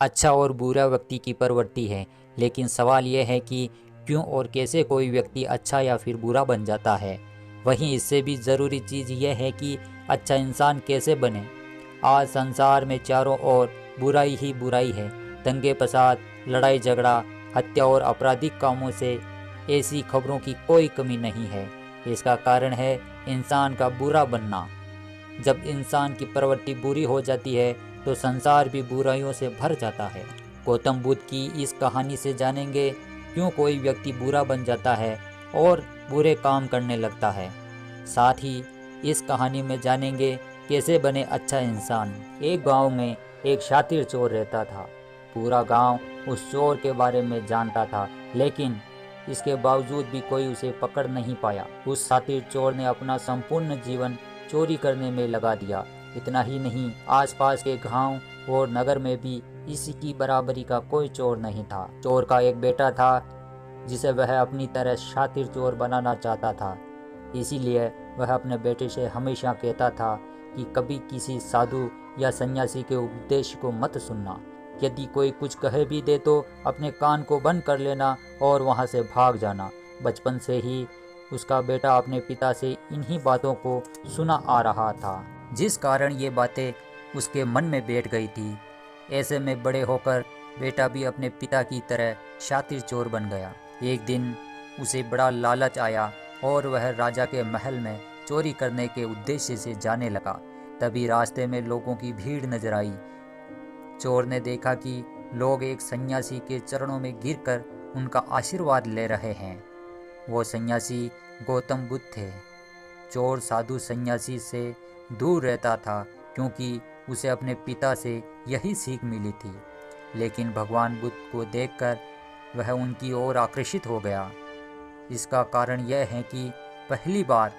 अच्छा और बुरा व्यक्ति की प्रवृत्ति है, लेकिन सवाल यह है कि क्यों और कैसे कोई व्यक्ति अच्छा या फिर बुरा बन जाता है। वहीं इससे भी ज़रूरी चीज़ यह है कि अच्छा इंसान कैसे बने। आज संसार में चारों ओर बुराई ही बुराई है। दंगे फसाद, लड़ाई झगड़ा, हत्या और आपराधिक कामों से ऐसी खबरों की कोई कमी नहीं है। इसका कारण है इंसान का बुरा बनना। जब इंसान की प्रवृत्ति बुरी हो जाती है तो संसार भी बुराइयों से भर जाता है। गौतम बुद्ध की इस कहानी से जानेंगे क्यों कोई व्यक्ति बुरा बन जाता है और बुरे काम करने लगता है। साथ ही इस कहानी में जानेंगे कैसे बने अच्छा इंसान। एक गांव में एक शातिर चोर रहता था। पूरा गांव उस चोर के बारे में जानता था, लेकिन इसके बावजूद भी कोई उसे पकड़ नहीं पाया। उस शातिर चोर ने अपना संपूर्ण जीवन चोरी करने में लगा दिया। इतना ही नहीं, आसपास के गांव और नगर में भी इसी की बराबरी का कोई चोर नहीं था। चोर का एक बेटा था जिसे वह अपनी तरह शातिर चोर बनाना चाहता था। इसीलिए वह अपने बेटे से हमेशा कहता था कि कभी किसी साधु या सन्यासी के उपदेश को मत सुनना। यदि कोई कुछ कहे भी दे तो अपने कान को बंद कर लेना और वहां से भाग जाना। बचपन से ही उसका बेटा अपने पिता से इन्हीं बातों को सुना आ रहा था, जिस कारण ये बातें उसके मन में बैठ गई थी। ऐसे में बड़े होकर बेटा भी अपने पिता की तरह शातिर चोर बन गया। एक दिन उसे बड़ा लालच आया और वह राजा के महल में चोरी करने के उद्देश्य से जाने लगा। तभी रास्ते में लोगों की भीड़ नजर आई। चोर ने देखा कि लोग एक सन्यासी के चरणों में गिरकर उनका आशीर्वाद ले रहे हैं। वो सन्यासी गौतम बुद्ध थे। चोर साधु सन्यासी से दूर रहता था क्योंकि उसे अपने पिता से यही सीख मिली थी, लेकिन भगवान बुद्ध को देखकर वह उनकी ओर आकर्षित हो गया। इसका कारण यह है कि पहली बार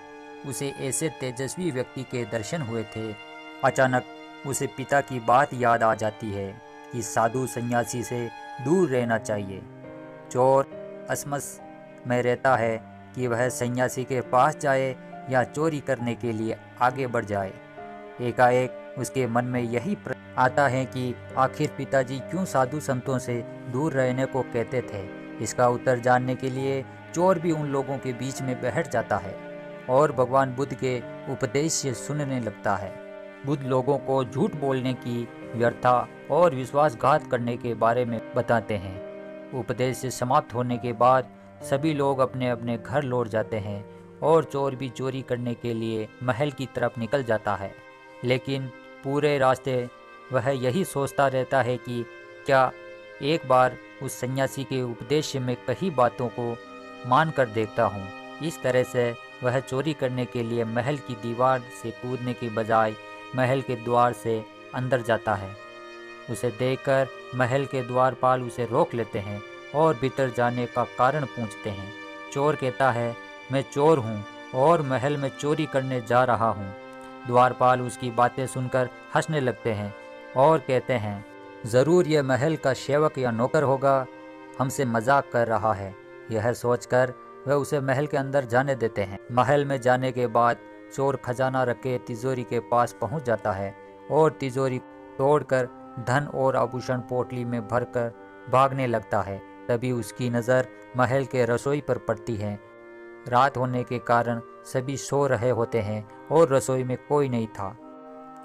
उसे ऐसे तेजस्वी व्यक्ति के दर्शन हुए थे। अचानक उसे पिता की बात याद आ जाती है कि साधु सन्यासी से दूर रहना चाहिए। चोर असमस में रहता है कि वह सन्यासी के पास जाए या चोरी करने के लिए आगे बढ़ जाए। एकाएक उसके मन में यही आता है कि आखिर पिताजी क्यों साधु संतों से दूर रहने को कहते थे। इसका उत्तर जानने के लिए चोर भी उन लोगों के बीच में बैठ जाता है और भगवान बुद्ध के उपदेश से सुनने लगता है। बुद्ध लोगों को झूठ बोलने की व्यर्थता और विश्वासघात करने के बारे में बताते हैं। उपदेश से समाप्त होने के बाद सभी लोग अपने अपने घर लौट जाते हैं और चोर भी चोरी करने के लिए महल की तरफ निकल जाता है। लेकिन पूरे रास्ते वह यही सोचता रहता है कि क्या एक बार उस सन्यासी के उपदेश में कही बातों को मान कर देखता हूँ। इस तरह से वह चोरी करने के लिए महल की दीवार से कूदने के बजाय महल के द्वार से अंदर जाता है। उसे देखकर महल के द्वारपाल उसे रोक लेते हैं और भीतर जाने का कारण पूछते हैं। चोर कहता है, मैं चोर हूँ और महल में चोरी करने जा रहा हूँ। द्वारपाल उसकी बातें सुनकर हंसने लगते हैं और कहते हैं, ज़रूर यह महल का सेवक या नौकर होगा, हमसे मजाक कर रहा है। यह सोचकर वह उसे महल के अंदर जाने देते हैं। महल में जाने के बाद चोर खजाना रखे तिजोरी के पास पहुंच जाता है और तिजोरी तोड़कर धन और आभूषण पोटली में भरकर भागने लगता है। तभी उसकी नज़र महल के रसोई पर पड़ती है। रात होने के कारण सभी सो रहे होते हैं और रसोई में कोई नहीं था।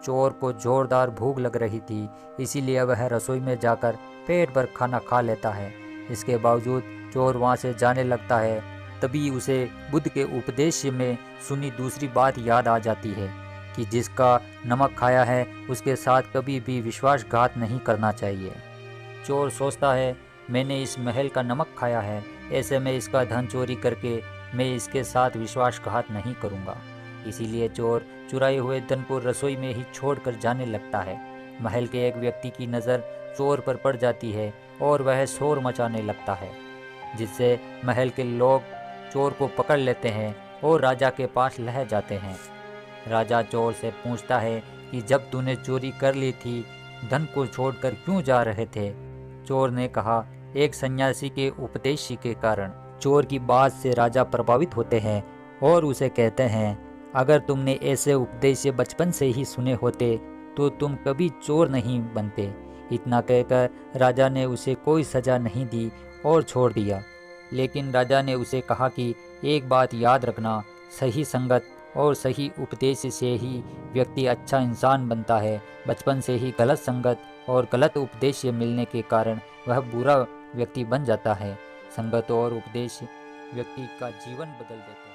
चोर को जोरदार भूख लग रही थी, इसीलिए वह रसोई में जाकर पेट भर खाना खा लेता है। इसके बावजूद चोर वहां से जाने लगता है। तभी उसे बुद्ध के उपदेश में सुनी दूसरी बात याद आ जाती है कि जिसका नमक खाया है उसके साथ कभी भी विश्वासघात नहीं करना चाहिए। चोर सोचता है, मैंने इस महल का नमक खाया है, ऐसे में इसका धन चोरी करके मैं इसके साथ विश्वासघात नहीं करूँगा। इसीलिए चोर चुराए हुए धन को रसोई में ही छोड़कर जाने लगता है। महल के एक व्यक्ति की नज़र चोर पर पड़ जाती है और वह शोर मचाने लगता है, जिससे महल के लोग चोर को पकड़ लेते हैं और राजा के पास लह जाते हैं। राजा चोर से पूछता है कि जब तूने चोरी कर ली थी, धन को छोड़कर क्यों जा रहे थे। चोर ने कहा, एक सन्यासी के उपदेश के कारण। चोर की बात से राजा प्रभावित होते हैं और उसे कहते हैं, अगर तुमने ऐसे उपदेश बचपन से ही सुने होते तो तुम कभी चोर नहीं बनते। इतना कहकर राजा ने उसे कोई सज़ा नहीं दी और छोड़ दिया। लेकिन राजा ने उसे कहा कि एक बात याद रखना, सही संगत और सही उपदेश से ही व्यक्ति अच्छा इंसान बनता है। बचपन से ही गलत संगत और गलत उपदेश मिलने के कारण वह बुरा व्यक्ति बन जाता है। संगत और उपदेश व्यक्ति का जीवन बदल देते हैं।